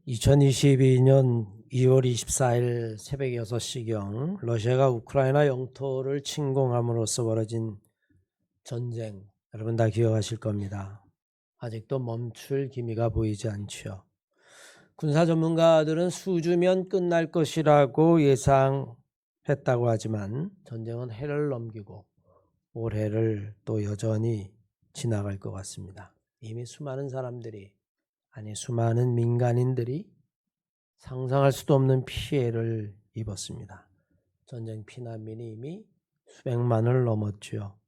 2022년 2월 24일 새벽 6시경 러시아가 우크라이나 영토를 침공함으로써 벌어진 전쟁, 여러분 다 기억하실 겁니다. 아직도 멈출 기미가 보이지 않죠. 군사 전문가들은 수주면 끝날 것이라고 예상했다고 하지만 전쟁은 해를 넘기고 올해를 또 여전히 지나갈 것 같습니다. 이미 수많은 사람들이, 수많은 민간인들이 상상할 수도 없는 피해를 입었습니다. 전쟁 피난민이 이미 수백만을 넘었죠.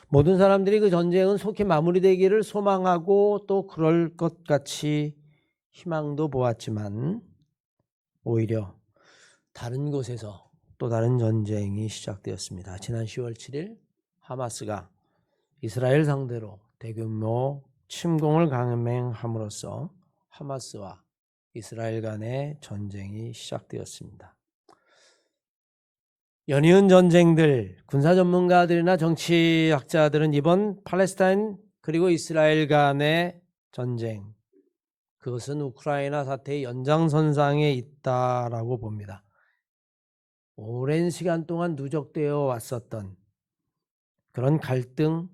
모든 사람들이 그 전쟁은 속히 마무리되기를 소망하고 또 그럴 것 같이 희망도 보았지만 오히려 다른 곳에서 또 다른 전쟁이 시작되었습니다. 지난 10월 7일 하마스가 이스라엘 상대로 대규모 침공을 감행함으로써 하마스와 이스라엘 간의 전쟁이 시작되었습니다. 연이은 전쟁들, 군사 전문가들이나 정치학자들은 이번 팔레스타인 그리고 이스라엘 간의 전쟁, 그것은 우크라이나 사태의 연장선상에 있다라고 봅니다. 오랜 시간 동안 누적되어 왔었던 그런 갈등,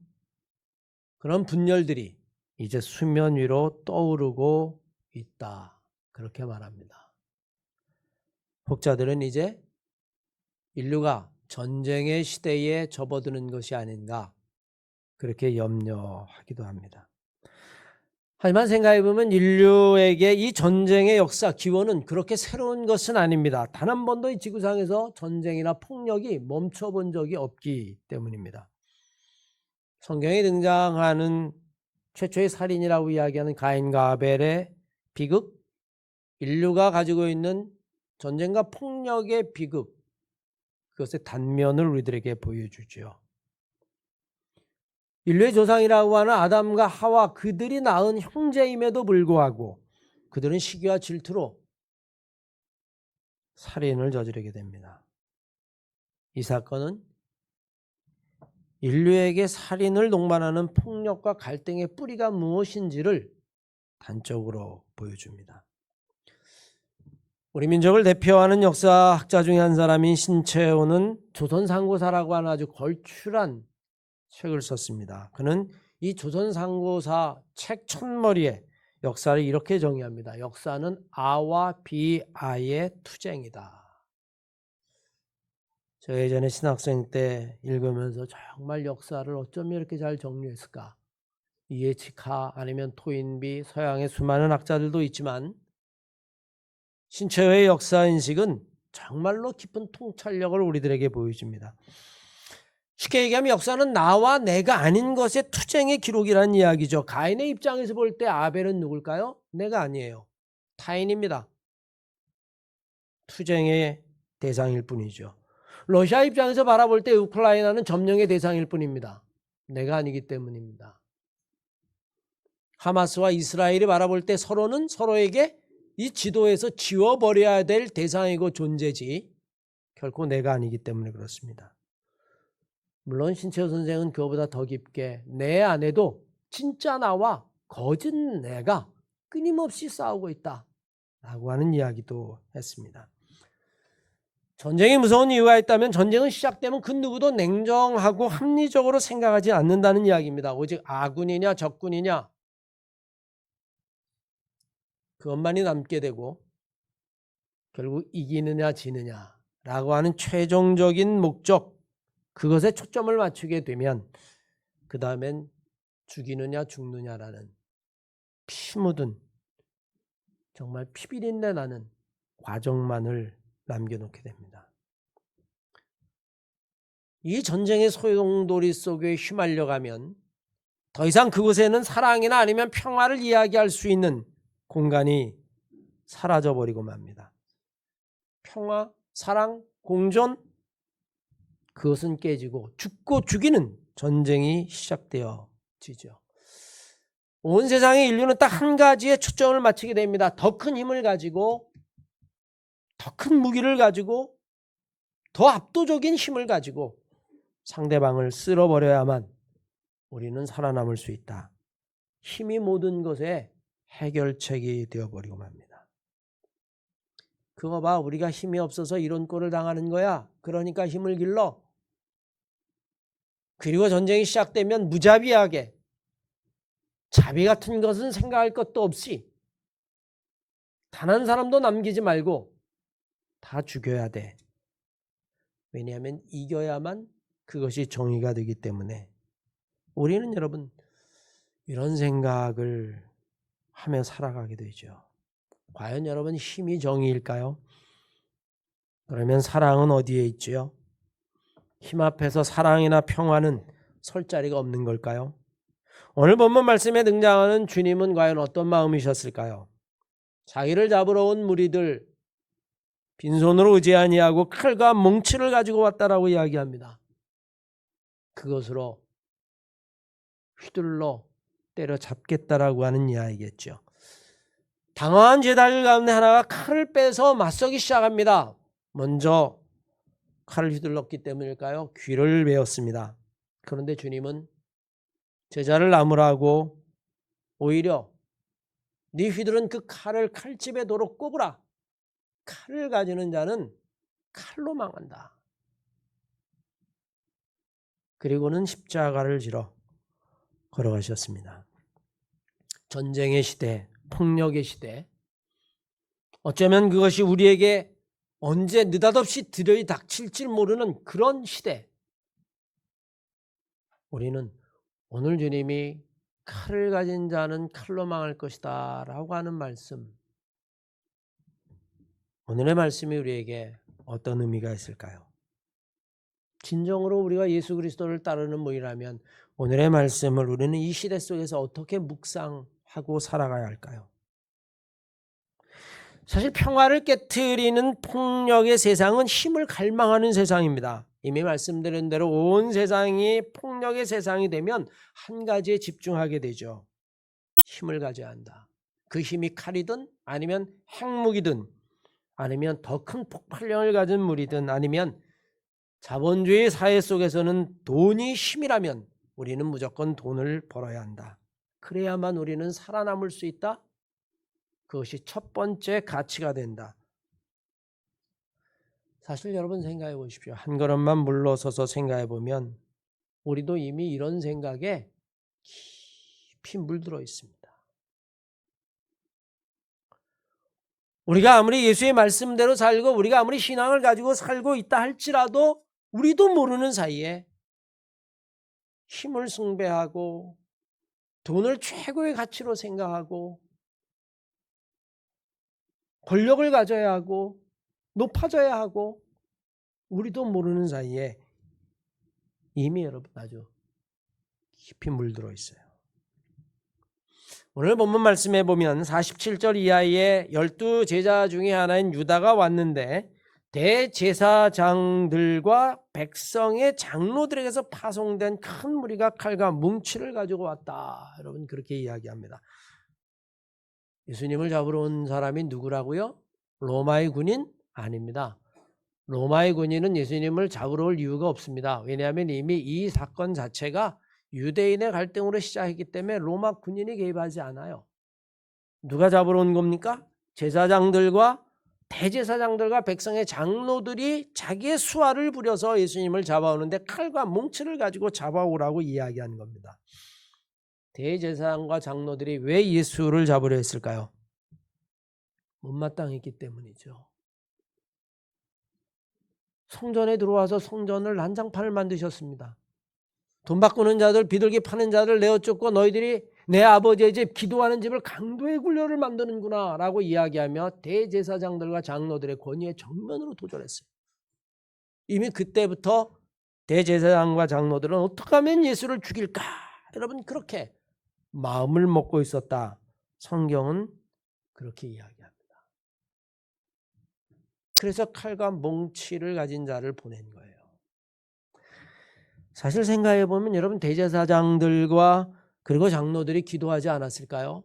그런 분열들이 이제 수면 위로 떠오르고 있다. 그렇게 말합니다. 혹자들은 이제 인류가 전쟁의 시대에 접어드는 것이 아닌가 그렇게 염려하기도 합니다. 하지만 생각해보면 인류에게 이 전쟁의 역사, 기원은 그렇게 새로운 것은 아닙니다. 단 한 번도 이 지구상에서 전쟁이나 폭력이 멈춰본 적이 없기 때문입니다. 성경에 등장하는 최초의 살인이라고 이야기하는 가인과 아벨의 비극, 인류가 가지고 있는 전쟁과 폭력의 비극, 그것의 단면을 우리들에게 보여주죠. 인류의 조상이라고 하는 아담과 하와, 그들이 낳은 형제임에도 불구하고 그들은 시기와 질투로 살인을 저지르게 됩니다. 이 사건은 인류에게 살인을 동반하는 폭력과 갈등의 뿌리가 무엇인지를 단적으로 보여줍니다. 우리 민족을 대표하는 역사학자 중에 한 사람인 신채호는 조선상고사라고 하는 아주 걸출한 책을 썼습니다. 그는 이 조선상고사 책 첫머리에 역사를 이렇게 정의합니다. 역사는 아와 비아의 투쟁이다. 저 예전에 신학생 때 읽으면서 정말 역사를 어쩜 이렇게 잘 정리했을까? 이에치카 아니면 토인비, 서양의 수많은 학자들도 있지만 신채호의 역사인식은 정말로 깊은 통찰력을 우리들에게 보여줍니다. 쉽게 얘기하면 역사는 나와 내가 아닌 것의 투쟁의 기록이라는 이야기죠. 가인의 입장에서 볼 때 아벨은 누굴까요? 내가 아니에요. 타인입니다. 투쟁의 대상일 뿐이죠. 러시아 입장에서 바라볼 때 우크라이나는 점령의 대상일 뿐입니다. 내가 아니기 때문입니다. 하마스와 이스라엘이 바라볼 때 서로는 서로에게 이 지도에서 지워버려야 될 대상이고 존재지 결코 내가 아니기 때문에 그렇습니다. 물론 신채호 선생은 그거보다 더 깊게 내 안에도 진짜 나와 거짓 내가 끊임없이 싸우고 있다 라고 하는 이야기도 했습니다. 전쟁이 무서운 이유가 있다면 전쟁은 시작되면 그 누구도 냉정하고 합리적으로 생각하지 않는다는 이야기입니다. 오직 아군이냐 적군이냐 그것만이 남게 되고 결국 이기느냐 지느냐라고 하는 최종적인 목적, 그것에 초점을 맞추게 되면 그 다음엔 죽이느냐 죽느냐라는 피 묻은 정말 피비린내 나는 과정만을 남겨놓게 됩니다. 이 전쟁의 소용돌이 속에 휘말려가면 더 이상 그곳에는 사랑이나 아니면 평화를 이야기할 수 있는 공간이 사라져버리고 맙니다. 평화, 사랑, 공존, 그것은 깨지고 죽고 죽이는 전쟁이 시작되어지죠. 온 세상의 인류는 딱 한 가지에 초점을 맞추게 됩니다. 더 큰 힘을 가지고, 더 큰 무기를 가지고, 더 압도적인 힘을 가지고 상대방을 쓸어버려야만 우리는 살아남을 수 있다. 힘이 모든 것의 해결책이 되어버리고 맙니다. 그거 봐, 우리가 힘이 없어서 이런 꼴을 당하는 거야. 그러니까 힘을 길러. 그리고 전쟁이 시작되면 무자비하게 자비 같은 것은 생각할 것도 없이 단 한 사람도 남기지 말고 다 죽여야 돼. 왜냐하면 이겨야만 그것이 정의가 되기 때문에 우리는 여러분 이런 생각을 하며 살아가게 되죠. 과연 여러분 힘이 정의일까요? 그러면 사랑은 어디에 있지요? 힘 앞에서 사랑이나 평화는 설 자리가 없는 걸까요? 오늘 본문 말씀에 등장하는 주님은 과연 어떤 마음이셨을까요? 자기를 잡으러 온 무리들 빈손으로 오지 아니하고 칼과 몽치를 가지고 왔다라고 이야기합니다. 그것으로 휘둘러 때려잡겠다라고 하는 이야기겠죠. 당황한 제자들 가운데 하나가 칼을 빼서 맞서기 시작합니다. 먼저 칼을 휘둘렀기 때문일까요? 귀를 베었습니다. 그런데 주님은 제자를 나무라고 오히려 네 휘두른 그 칼을 칼집에 도로 꼽으라. 칼을 가지는 자는 칼로 망한다. 그리고는 십자가를 지러 걸어가셨습니다. 전쟁의 시대, 폭력의 시대, 어쩌면 그것이 우리에게 언제 느닷없이 들이닥칠지 모르는 그런 시대, 우리는 오늘 주님이 칼을 가진 자는 칼로 망할 것이다 라고 하는 말씀, 오늘의 말씀이 우리에게 어떤 의미가 있을까요? 진정으로 우리가 예수 그리스도를 따르는 분이라면 오늘의 말씀을 우리는 이 시대 속에서 어떻게 묵상하고 살아가야 할까요? 사실 평화를 깨트리는 폭력의 세상은 힘을 갈망하는 세상입니다. 이미 말씀드린 대로 온 세상이 폭력의 세상이 되면 한 가지에 집중하게 되죠. 힘을 가져야 한다. 그 힘이 칼이든 아니면 핵무기든 아니면 더 큰 폭발력을 가진 무리든 아니면 자본주의 사회 속에서는 돈이 힘이라면 우리는 무조건 돈을 벌어야 한다. 그래야만 우리는 살아남을 수 있다. 그것이 첫 번째 가치가 된다. 사실 여러분 생각해 보십시오. 한 걸음만 물러서서 생각해 보면 우리도 이미 이런 생각에 깊이 물들어 있습니다. 우리가 아무리 예수의 말씀대로 살고 우리가 아무리 신앙을 가지고 살고 있다 할지라도 우리도 모르는 사이에 힘을 숭배하고 돈을 최고의 가치로 생각하고 권력을 가져야 하고 높아져야 하고 우리도 모르는 사이에 이미 여러분 아주 깊이 물들어 있어요. 오늘 본문 말씀해 보면 47절 이하의 12제자 중에 하나인 유다가 왔는데 대제사장들과 백성의 장로들에게서 파송된 큰 무리가 칼과 뭉치를 가지고 왔다. 여러분 그렇게 이야기합니다. 예수님을 잡으러 온 사람이 누구라고요? 로마의 군인? 아닙니다. 로마의 군인은 예수님을 잡으러 올 이유가 없습니다. 왜냐하면 이미 이 사건 자체가 유대인의 갈등으로 시작했기 때문에 로마 군인이 개입하지 않아요. 누가 잡으러 온 겁니까? 제사장들과 대제사장들과 백성의 장로들이 자기의 수하를 부려서 예수님을 잡아오는데 칼과 뭉치를 가지고 잡아오라고 이야기하는 겁니다. 대제사장과 장로들이 왜 예수를 잡으려 했을까요? 못마땅했기 때문이죠. 성전에 들어와서 성전을 난장판을 만드셨습니다. 돈 바꾸는 자들, 비둘기 파는 자들 내어 쫓고 너희들이 내 아버지의 집, 기도하는 집을 강도의 굴려를 만드는구나 라고 이야기하며 대제사장들과 장로들의 권위에 정면으로 도전했어요. 이미 그때부터 대제사장과 장로들은 어떻게 하면 예수를 죽일까? 여러분 그렇게 마음을 먹고 있었다. 성경은 그렇게 이야기합니다. 그래서 칼과 몽치를 가진 자를 보낸 거예요. 사실 생각해 보면 여러분 대제사장들과 그리고 장로들이 기도하지 않았을까요?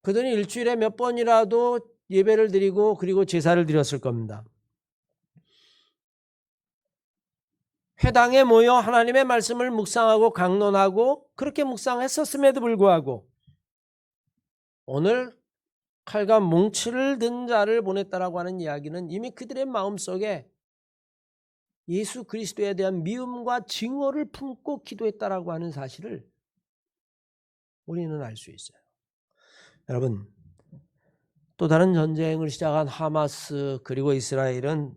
그들은 일주일에 몇 번이라도 예배를 드리고 그리고 제사를 드렸을 겁니다. 회당에 모여 하나님의 말씀을 묵상하고 강론하고 그렇게 묵상했었음에도 불구하고 오늘 칼과 몽치를 든 자를 보냈다라고 하는 이야기는 이미 그들의 마음속에 예수 그리스도에 대한 미움과 증오를 품고 기도했다라고 하는 사실을 우리는 알 수 있어요. 여러분, 또 다른 전쟁을 시작한 하마스 그리고 이스라엘은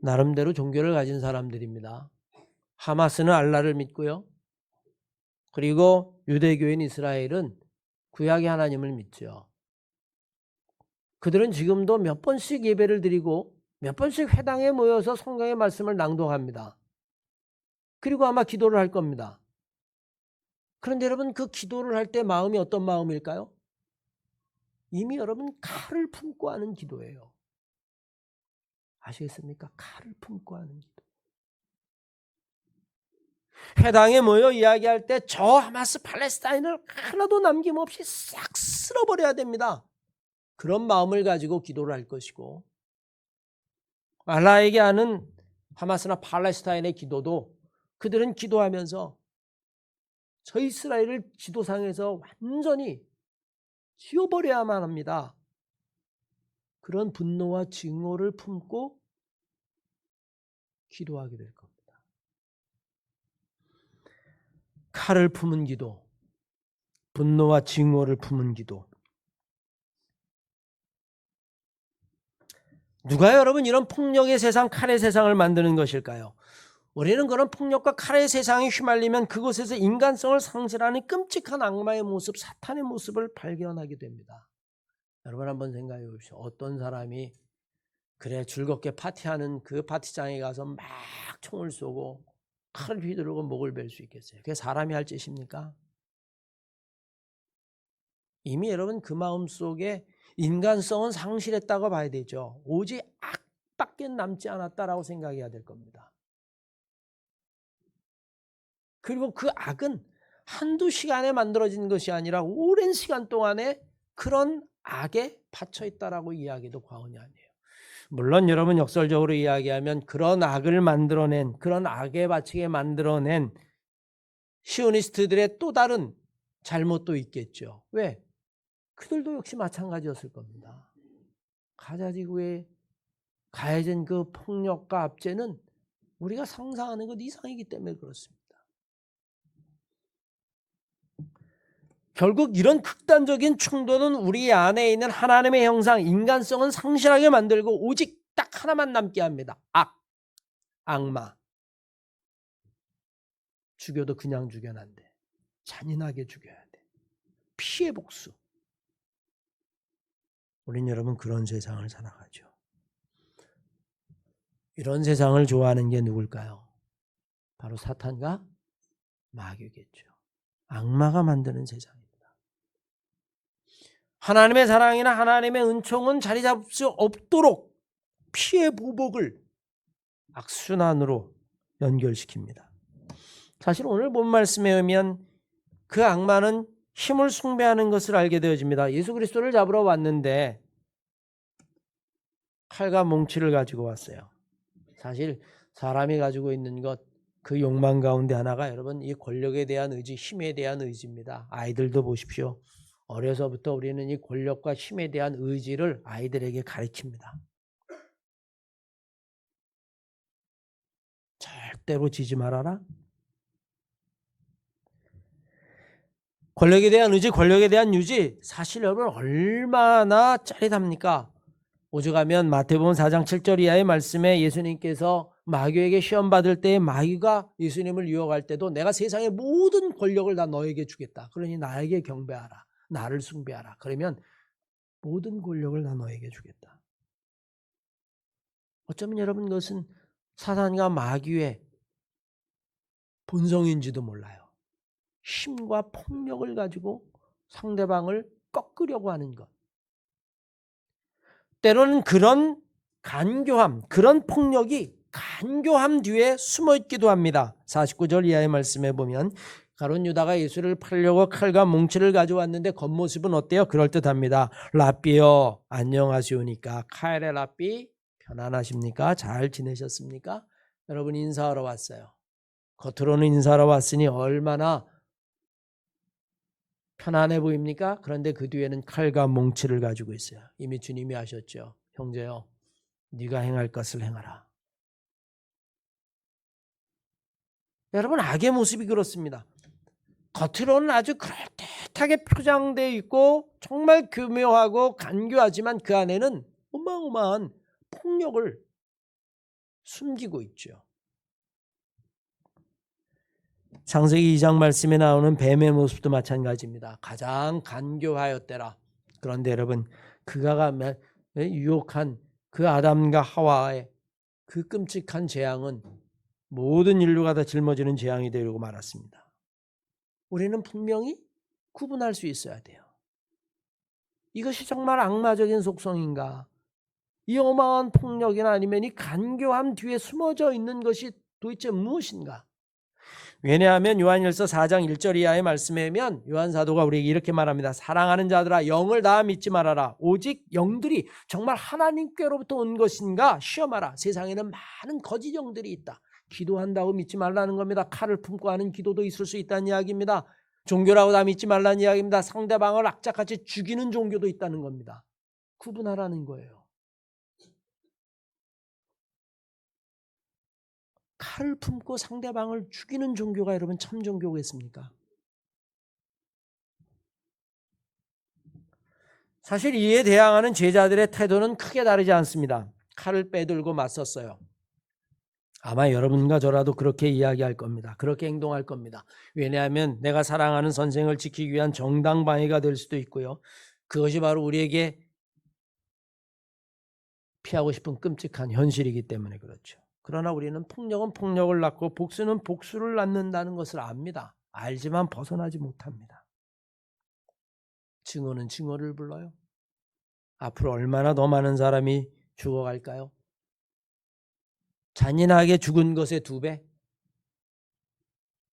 나름대로 종교를 가진 사람들입니다. 하마스는 알라를 믿고요. 그리고 유대교인 이스라엘은 구약의 하나님을 믿죠. 그들은 지금도 몇 번씩 예배를 드리고 몇 번씩 회당에 모여서 성경의 말씀을 낭독합니다. 그리고 아마 기도를 할 겁니다. 그런데 여러분, 그 기도를 할 때 마음이 어떤 마음일까요? 이미 여러분 칼을 품고 하는 기도예요. 아시겠습니까? 칼을 품고 하는 기도. 회당에 모여 이야기할 때 저 하마스 팔레스타인을 하나도 남김없이 싹 쓸어버려야 됩니다. 그런 마음을 가지고 기도를 할 것이고, 알라에게 하는 하마스나 팔레스타인의 기도도 그들은 기도하면서 저 이스라엘을 지도상에서 완전히 지워버려야만 합니다. 그런 분노와 증오를 품고 기도하게 될 겁니다. 칼을 품은 기도, 분노와 증오를 품은 기도. 누가 여러분 이런 폭력의 세상, 칼의 세상을 만드는 것일까요? 우리는 그런 폭력과 칼의 세상에 휘말리면 그곳에서 인간성을 상실하는 끔찍한 악마의 모습, 사탄의 모습을 발견하게 됩니다. 여러분 한번 생각해 보십시오. 어떤 사람이 그래 즐겁게 파티하는 그 파티장에 가서 막 총을 쏘고 칼을 휘두르고 목을 벨 수 있겠어요? 그게 사람이 할 짓입니까? 이미 여러분 그 마음속에 인간성은 상실했다고 봐야 되죠. 오직 악밖에 남지 않았다라고 생각해야 될 겁니다. 그리고 그 악은 한두 시간에 만들어진 것이 아니라 오랜 시간 동안에 그런 악에 받쳐 있다라고 이야기도 과언이 아니에요. 물론 여러분 역설적으로 이야기하면 그런 악을 만들어낸, 그런 악에 바치게 만들어낸 시오니스트들의 또 다른 잘못도 있겠죠. 왜? 그들도 역시 마찬가지였을 겁니다. 가자지구에 가해진 그 폭력과 압제는 우리가 상상하는 것 이상이기 때문에 그렇습니다. 결국 이런 극단적인 충돌은 우리 안에 있는 하나님의 형상, 인간성은 상실하게 만들고 오직 딱 하나만 남게 합니다. 악, 악마. 죽여도 그냥 죽여는 안 돼. 잔인하게 죽여야 돼. 피해 복수. 우린 여러분 그런 세상을 살아가죠. 이런 세상을 좋아하는 게 누굴까요? 바로 사탄과 마귀겠죠. 악마가 만드는 세상입니다. 하나님의 사랑이나 하나님의 은총은 자리 잡을 수 없도록 피해 보복을 악순환으로 연결시킵니다. 사실 오늘 본 말씀에 의하면 그 악마는 힘을 숭배하는 것을 알게 되어집니다. 예수 그리스도를 잡으러 왔는데 칼과 몽치를 가지고 왔어요. 사실 사람이 가지고 있는 것, 그 욕망 가운데 하나가 여러분 이 권력에 대한 의지, 힘에 대한 의지입니다. 아이들도 보십시오. 어려서부터 우리는 이 권력과 힘에 대한 의지를 아이들에게 가르칩니다. 절대로 지지 말아라. 권력에 대한 의지, 권력에 대한 유지, 사실 여러분 얼마나 짜릿합니까? 오죽하면 마태복음 4장 7절 이하의 말씀에 예수님께서 마귀에게 시험 받을 때 마귀가 예수님을 유혹할 때도 내가 세상의 모든 권력을 다 너에게 주겠다. 그러니 나에게 경배하라. 나를 숭배하라. 그러면 모든 권력을 다 너에게 주겠다. 어쩌면 여러분 그것은 사탄과 마귀의 본성인지도 몰라요. 힘과 폭력을 가지고 상대방을 꺾으려고 하는 것. 때로는 그런 간교함, 그런 폭력이 간교함 뒤에 숨어 있기도 합니다. 49절 이하의 말씀에 보면 가룟 유다가 예수를 팔려고 칼과 몽치를 가져왔는데 겉모습은 어때요? 그럴듯합니다. 라삐요 안녕하시오니까. 카엘의 라삐 편안하십니까? 잘 지내셨습니까? 여러분 인사하러 왔어요. 겉으로는 인사하러 왔으니 얼마나 편안해 보입니까? 그런데 그 뒤에는 칼과 몽치를 가지고 있어요. 이미 주님이 하셨죠. 형제여, 네가 행할 것을 행하라. 여러분, 악의 모습이 그렇습니다. 겉으로는 아주 그럴듯하게 표장되어 있고 정말 교묘하고 간교하지만 그 안에는 어마어마한 폭력을 숨기고 있죠. 창세기 2장 말씀에 나오는 뱀의 모습도 마찬가지입니다. 가장 간교하였더라. 그런데 여러분, 그가 유혹한 그 아담과 하와의 그 끔찍한 재앙은 모든 인류가 다 짊어지는 재앙이 되려고 말았습니다. 우리는 분명히 구분할 수 있어야 돼요. 이것이 정말 악마적인 속성인가? 이 어마어마한 폭력이나 아니면 이 간교함 뒤에 숨어져 있는 것이 도대체 무엇인가? 왜냐하면 요한일서 4장 1절 이하의 말씀에 보면 요한 사도가 우리에게 이렇게 말합니다. 사랑하는 자들아, 영을 다 믿지 말아라. 오직 영들이 정말 하나님께로부터 온 것인가 시험하라. 세상에는 많은 거짓 영들이 있다. 기도한다고 믿지 말라는 겁니다. 칼을 품고 하는 기도도 있을 수 있다는 이야기입니다. 종교라고 다 믿지 말라는 이야기입니다. 상대방을 악착같이 죽이는 종교도 있다는 겁니다. 구분하라는 거예요. 칼을 품고 상대방을 죽이는 종교가 여러분 참 종교겠습니까? 사실 이에 대항하는 제자들의 태도는 크게 다르지 않습니다. 칼을 빼들고 맞섰어요. 아마 여러분과 저라도 그렇게 이야기할 겁니다. 그렇게 행동할 겁니다. 왜냐하면 내가 사랑하는 선생을 지키기 위한 정당방위가 될 수도 있고요. 그것이 바로 우리에게 피하고 싶은 끔찍한 현실이기 때문에 그렇죠. 그러나 우리는 폭력은 폭력을 낳고 복수는 복수를 낳는다는 것을 압니다. 알지만 벗어나지 못합니다. 증오는 증오를 불러요. 앞으로 얼마나 더 많은 사람이 죽어갈까요? 잔인하게 죽은 것의 2배?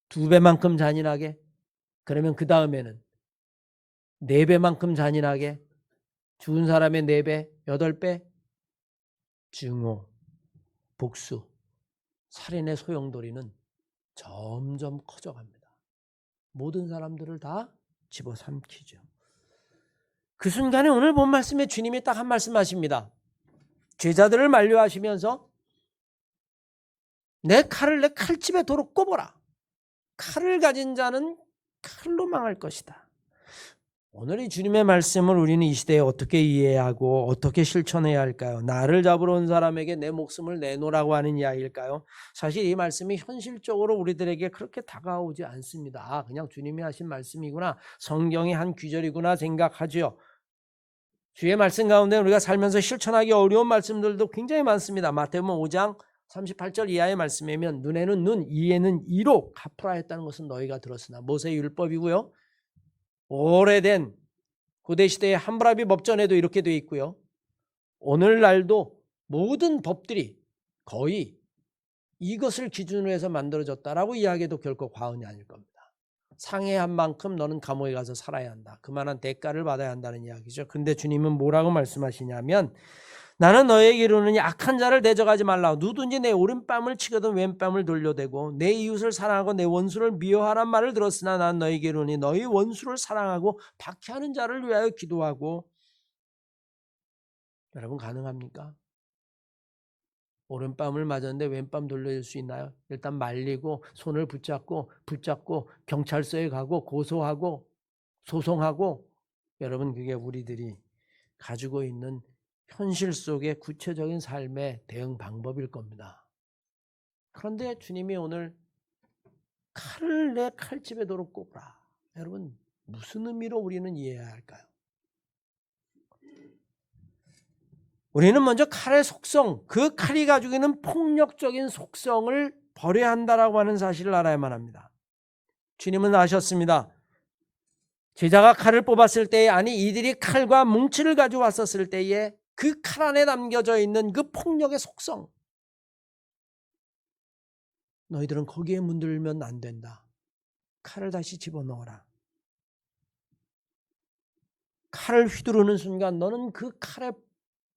2배만큼 잔인하게? 그러면 그 다음에는 4배만큼 잔인하게? 죽은 사람의 4배, 8배? 증오, 복수, 살인의 소용돌이는 점점 커져갑니다. 모든 사람들을 다 집어삼키죠. 그 순간에 오늘 본 말씀에 주님이 딱 한 말씀 하십니다. 제자들을 만류하시면서 내 칼을 내 칼집에 도로 꼽아라. 칼을 가진 자는 칼로 망할 것이다. 오늘 이 주님의 말씀을 우리는 이 시대에 어떻게 이해하고 어떻게 실천해야 할까요? 나를 잡으러 온 사람에게 내 목숨을 내놓으라고 하는 이야기일까요? 사실 이 말씀이 현실적으로 우리들에게 그렇게 다가오지 않습니다. 그냥 주님이 하신 말씀이구나, 성경의 한 귀절이구나 생각하죠. 주의 말씀 가운데 우리가 살면서 실천하기 어려운 말씀들도 굉장히 많습니다. 마태복음 5장 38절 이하의 말씀이면 눈에는 눈, 이에는 이로 갚으라 했다는 것은 너희가 들었으나 모세의 율법이고요. 오래된 고대시대의 함무라비 법전에도 이렇게 되어 있고요. 오늘날도 모든 법들이 거의 이것을 기준으로 해서 만들어졌다라고 이야기해도 결코 과언이 아닐 겁니다. 상해한 만큼 너는 감옥에 가서 살아야 한다. 그만한 대가를 받아야 한다는 이야기죠. 근데 주님은 뭐라고 말씀하시냐면 나는 너에게 이르노니 악한 자를 대적하지 말라. 누구든지 내 오른뺨을 치거든 왼뺨을 돌려대고 내 이웃을 사랑하고 내 원수를 미워하란 말을 들었으나 난 너에게 이르노니 너희 원수를 사랑하고 박해하는 자를 위하여 기도하고. 여러분 가능합니까? 오른뺨을 맞았는데 왼뺨 돌려줄 수 있나요? 일단 말리고 손을 붙잡고 경찰서에 가고 고소하고 소송하고. 여러분 그게 우리들이 가지고 있는 현실 속의 구체적인 삶의 대응 방법일 겁니다. 그런데 주님이 오늘 칼을 내 칼집에 도로 꼽으라. 여러분 무슨 의미로 우리는 이해해야 할까요? 우리는 먼저 칼의 속성, 그 칼이 가지고 있는 폭력적인 속성을 버려야 한다라고 하는 사실을 알아야만 합니다. 주님은 아셨습니다. 제자가 칼을 뽑았을 때에, 아니 이들이 칼과 뭉치를 가지고 왔었을 때에 그 칼 안에 담겨져 있는 그 폭력의 속성, 너희들은 거기에 문들면 안 된다. 칼을 다시 집어넣어라. 칼을 휘두르는 순간 너는 그 칼의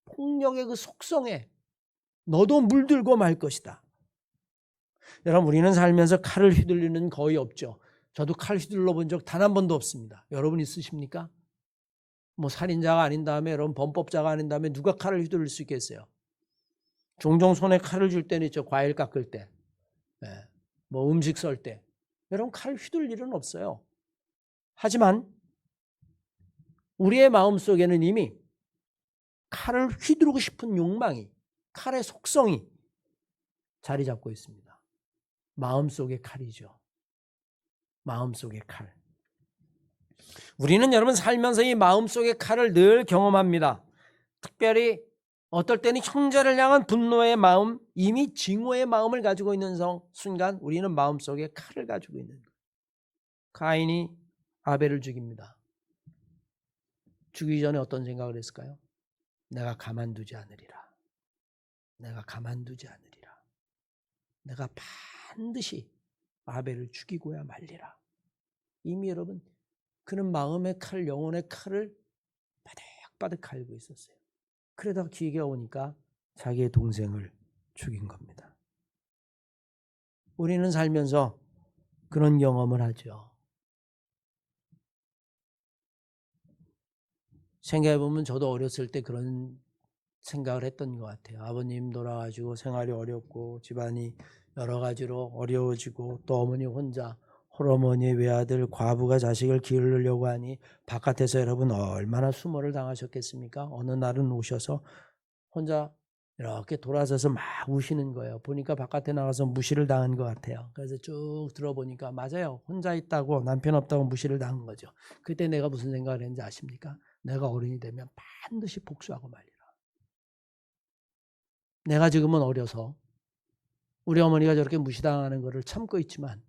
폭력의 그 속성에 너도 물들고 말 것이다. 여러분 우리는 살면서 칼을 휘둘리는 거의 없죠. 저도 칼 휘둘러 본 적 단 한 번도 없습니다. 여러분 있으십니까? 뭐 살인자가 아닌 다음에, 여러분 범법자가 아닌 다음에 누가 칼을 휘두를 수 있겠어요? 종종 손에 칼을 줄 때는 있죠. 과일 깎을 때, 뭐 음식 썰 때. 여러분 칼 휘둘 일은 없어요. 하지만 우리의 마음속에는 이미 칼을 휘두르고 싶은 욕망이, 칼의 속성이 자리 잡고 있습니다. 마음속의 칼이죠. 마음속의 칼. 우리는 여러분 살면서 이 마음속의 칼을 늘 경험합니다. 특별히 어떨 때는 형제를 향한 분노의 마음, 이미 증오의 마음을 가지고 있는 순간 우리는 마음속에 칼을 가지고 있는 거예요. 가인이 아벨을 죽입니다. 죽이기 전에 어떤 생각을 했을까요? 내가 가만두지 않으리라. 내가 가만두지 않으리라. 내가 반드시 아벨을 죽이고야 말리라. 이미 여러분 그는 마음의 칼, 영혼의 칼을 바득바득 갈고 있었어요. 그러다가 기회가 오니까 자기의 동생을 죽인 겁니다. 우리는 살면서 그런 경험을 하죠. 생각해보면 저도 어렸을 때 그런 생각을 했던 것 같아요. 아버님 돌아가시고 생활이 어렵고 집안이 여러 가지로 어려워지고 또 어머니 혼자 홀어머니의 외아들 과부가 자식을 기르려고 하니 바깥에서 여러분 얼마나 수모를 당하셨겠습니까? 어느 날은 오셔서 혼자 이렇게 돌아서서 막 우시는 거예요. 보니까 바깥에 나가서 무시를 당한 것 같아요. 그래서 쭉 들어보니까 맞아요. 혼자 있다고 남편 없다고 무시를 당한 거죠. 그때 내가 무슨 생각을 했는지 아십니까? 내가 어른이 되면 반드시 복수하고 말리라. 내가 지금은 어려서 우리 어머니가 저렇게 무시당하는 것을 참고 있지만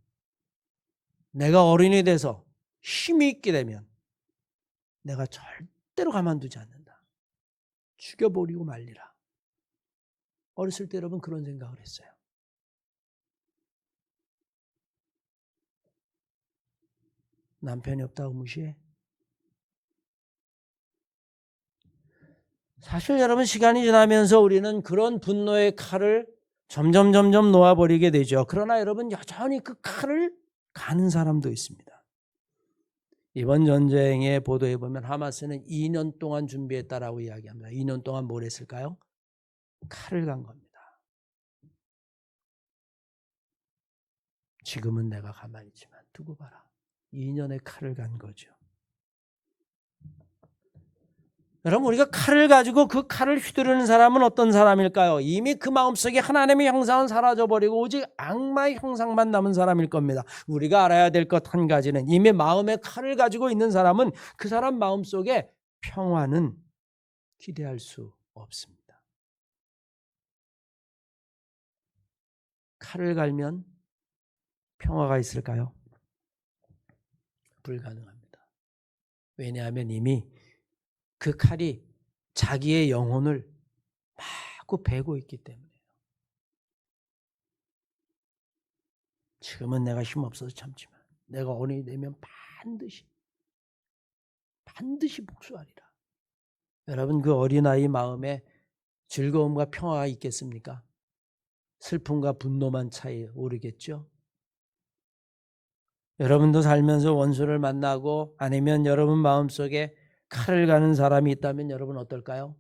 내가 어른이 돼서 힘이 있게 되면 내가 절대로 가만두지 않는다. 죽여버리고 말리라. 어렸을 때 여러분 그런 생각을 했어요. 남편이 없다고 무시해? 사실 여러분 시간이 지나면서 우리는 그런 분노의 칼을 점점 놓아버리게 되죠. 그러나 여러분 여전히 그 칼을 가는 사람도 있습니다. 이번 전쟁의 보도에 보면 하마스는 2년 동안 준비했다라고 이야기합니다. 2년 동안 뭘 했을까요? 칼을 간 겁니다. 지금은 내가 가만히 있지만 두고 봐라. 2년의 칼을 간 거죠. 여러분 우리가 칼을 가지고 그 칼을 휘두르는 사람은 어떤 사람일까요? 이미 그 마음속에 하나님의 형상은 사라져버리고 오직 악마의 형상만 남은 사람일 겁니다. 우리가 알아야 될 것 한 가지는 이미 마음의 칼을 가지고 있는 사람은 그 사람 마음속에 평화는 기대할 수 없습니다. 칼을 갈면 평화가 있을까요? 불가능합니다. 왜냐하면 이미 그 칼이 자기의 영혼을 마구 베고 있기 때문에요. 지금은 내가 힘없어서 참지만 내가 어른이 되면 반드시 복수하리라. 여러분 그 어린아이 마음에 즐거움과 평화가 있겠습니까? 슬픔과 분노만 차이 오르겠죠? 여러분도 살면서 원수를 만나고 아니면 여러분 마음속에 칼을 가는 사람이 있다면 여러분 어떨까요?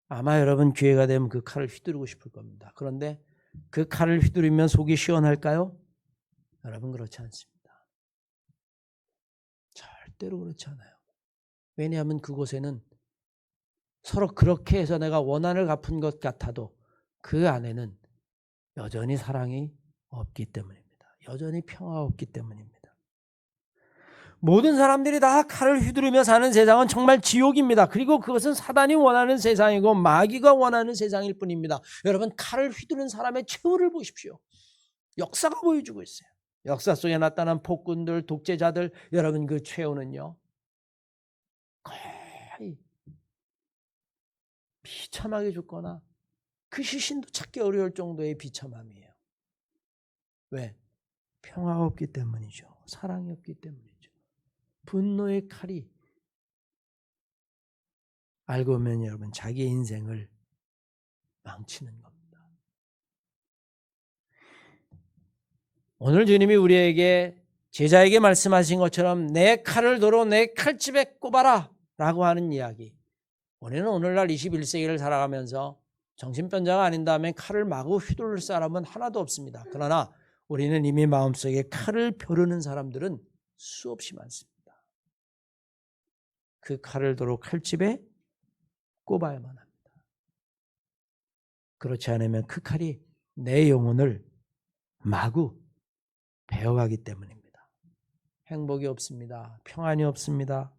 아마 여러분 기회가 되면 그 칼을 휘두르고 싶을 겁니다. 그런데 그 칼을 휘두르면 속이 시원할까요? 여러분 그렇지 않습니다. 절대로 그렇지 않아요. 왜냐하면 그곳에는 서로 그렇게 해서 내가 원한을 갚은 것 같아도 그 안에는 여전히 사랑이 없기 때문입니다. 여전히 평화가 없기 때문입니다. 모든 사람들이 다 칼을 휘두르며 사는 세상은 정말 지옥입니다. 그리고 그것은 사단이 원하는 세상이고 마귀가 원하는 세상일 뿐입니다. 여러분 칼을 휘두른 사람의 최후를 보십시오. 역사가 보여주고 있어요. 역사 속에 나타난 폭군들, 독재자들 여러분 그 최후는요. 거의 비참하게 죽거나 그 시신도 찾기 어려울 정도의 비참함이에요. 왜? 평화가 없기 때문이죠. 사랑이 없기 때문이죠. 분노의 칼이 알고 보면 여러분 자기의 인생을 망치는 겁니다. 오늘 주님이 우리에게 제자에게 말씀하신 것처럼 내 칼을 도로 내 칼집에 꼽아라 라고 하는 이야기. 우리는 오늘날 21세기를 살아가면서 정신병자가 아닌 다음에 칼을 마구 휘둘릴 사람은 하나도 없습니다. 그러나 우리는 이미 마음속에 칼을 벼르는 사람들은 수없이 많습니다. 그 칼을 도로 칼집에 꼽아야만 합니다. 그렇지 않으면 그 칼이 내 영혼을 마구 베어가기 때문입니다. 행복이 없습니다. 평안이 없습니다.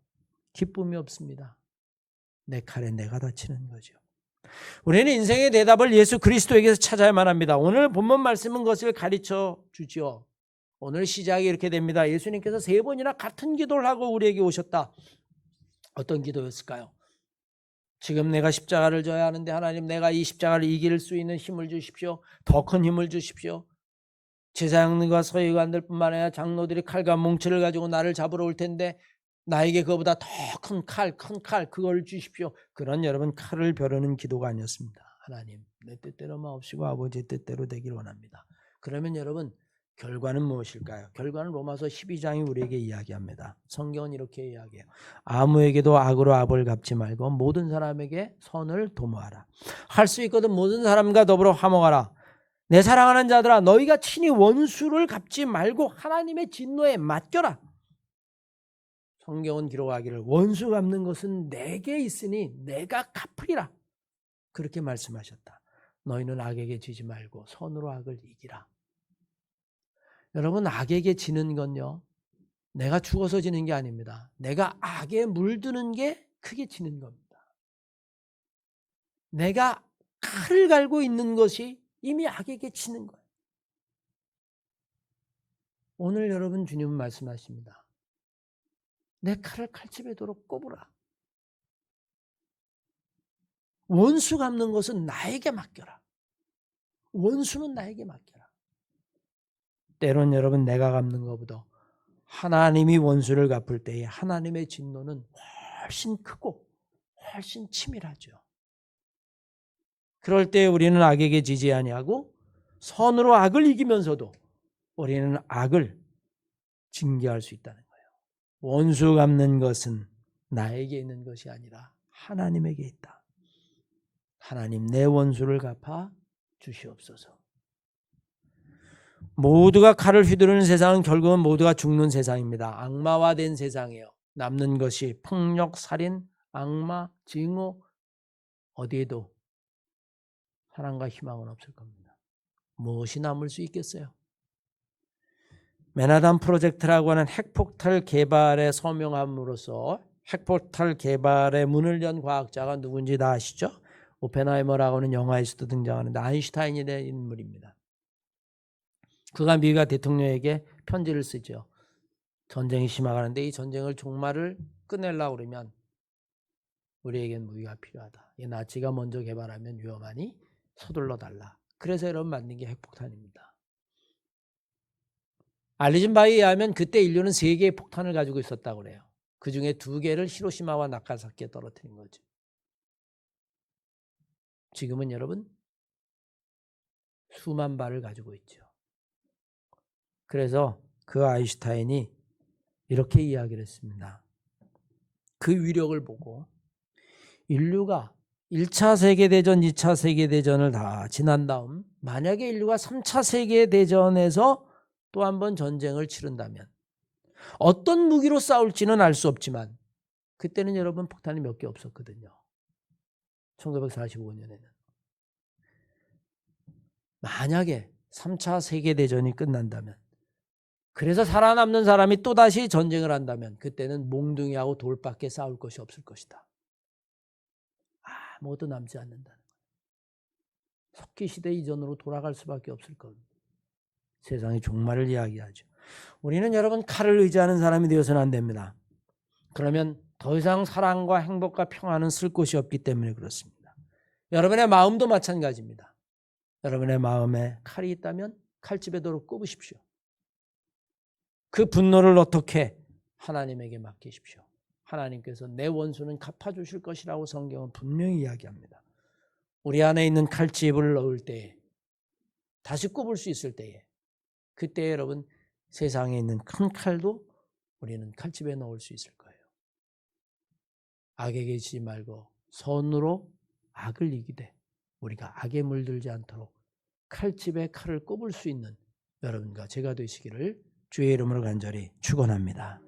기쁨이 없습니다. 내 칼에 내가 다치는 거죠. 우리는 인생의 대답을 예수 그리스도에게서 찾아야만 합니다. 오늘 본문 말씀은 그것을 가르쳐 주죠. 오늘 시작이 이렇게 됩니다. 예수님께서 3번이나 같은 기도를 하고 우리에게 오셨다. 어떤 기도였을까요? 지금 내가 십자가를 져야 하는데 하나님, 내가 이 십자가를 이길 수 있는 힘을 주십시오. 더 큰 힘을 주십시오. 제사장과 서기관들 뿐만 아니라 장로들이 칼과 뭉치를 가지고 나를 잡으러 올 텐데 나에게 그거보다 더 큰 칼 그걸 주십시오. 그런 여러분 칼을 벼르는 기도가 아니었습니다. 하나님, 내 뜻대로 마옵시고 아버지 뜻대로 되길 원합니다. 그러면 여러분 결과는 무엇일까요? 결과는 로마서 12장이 우리에게 이야기합니다. 성경은 이렇게 이야기해요. 아무에게도 악으로 악을 갚지 말고 모든 사람에게 선을 도모하라. 할 수 있거든 모든 사람과 더불어 화목하라. 내 사랑하는 자들아, 너희가 친히 원수를 갚지 말고 하나님의 진노에 맡겨라. 성경은 기록하기를 원수 갚는 것은 내게 있으니 내가 갚으리라. 그렇게 말씀하셨다. 너희는 악에게 지지 말고 선으로 악을 이기라. 여러분, 악에게 지는 건요, 내가 죽어서 지는 게 아닙니다. 내가 악에 물드는 게 크게 지는 겁니다. 내가 칼을 갈고 있는 것이 이미 악에게 지는 거예요. 오늘 여러분 주님은 말씀하십니다. 내 칼을 칼집에 도록 꼽으라. 원수 갚는 것은 나에게 맡겨라. 원수는 나에게 맡겨라. 때론 여러분 내가 갚는 것보다 하나님이 원수를 갚을 때에 하나님의 진노는 훨씬 크고 훨씬 치밀하죠. 그럴 때 우리는 악에게 지지 아니하고 선으로 악을 이기면서도 우리는 악을 징계할 수 있다는 거예요. 원수 갚는 것은 나에게 있는 것이 아니라 하나님에게 있다. 하나님, 내 원수를 갚아 주시옵소서. 모두가 칼을 휘두르는 세상은 결국은 모두가 죽는 세상입니다. 악마화된 세상이에요. 남는 것이 폭력, 살인, 악마, 증오, 어디에도 사랑과 희망은 없을 겁니다. 무엇이 남을 수 있겠어요? 맨하탄 프로젝트라고 하는 핵폭탄 개발에 서명함으로써 핵폭탄 개발의 문을 연 과학자가 누군지 다 아시죠? 오펜하이머라고 하는 영화에서도 등장하는데 아인슈타인이라는 인물입니다. 그가 미국 대통령에게 편지를 쓰죠. 전쟁이 심화가는데 이 전쟁을 종말을 끝내려고 그러면 우리에겐 무기가 필요하다. 이 나치가 먼저 개발하면 위험하니 서둘러 달라. 그래서 여러분 만든 게 핵폭탄입니다. 알려진 바에 의하면 그때 인류는 3개의 폭탄을 가지고 있었다고 그래요. 그중에 2개를 히로시마와 나가사키에 떨어뜨린 거죠. 지금은 여러분 수만 발을 가지고 있죠. 그래서 그 아인슈타인이 이렇게 이야기를 했습니다. 그 위력을 보고 인류가 1차 세계대전, 2차 세계대전을 다 지난 다음 만약에 인류가 3차 세계대전에서 또 한 번 전쟁을 치른다면 어떤 무기로 싸울지는 알 수 없지만 그때는 여러분 폭탄이 몇 개 없었거든요. 1945년에는. 만약에 3차 세계대전이 끝난다면 그래서 살아남는 사람이 또다시 전쟁을 한다면 그때는 몽둥이하고 돌밖에 싸울 것이 없을 것이다. 아무것도 남지 않는다는 거예요. 석기시대 이전으로 돌아갈 수밖에 없을 겁니다. 세상의 종말을 이야기하죠. 우리는 여러분 칼을 의지하는 사람이 되어서는 안 됩니다. 그러면 더 이상 사랑과 행복과 평안은 쓸 곳이 없기 때문에 그렇습니다. 여러분의 마음도 마찬가지입니다. 여러분의 마음에 칼이 있다면 칼집에 도로 꼽으십시오. 그 분노를 어떻게 하나님에게 맡기십시오. 하나님께서 내 원수는 갚아주실 것이라고 성경은 분명히 이야기합니다. 우리 안에 있는 칼집을 넣을 때에 다시 꼽을 수 있을 때에 그때 여러분 세상에 있는 큰 칼도 우리는 칼집에 넣을 수 있을 거예요. 악에게 지지 말고 선으로 악을 이기되 우리가 악에 물들지 않도록 칼집에 칼을 꼽을 수 있는 여러분과 제가 되시기를 주의 이름으로 간절히 축원합니다.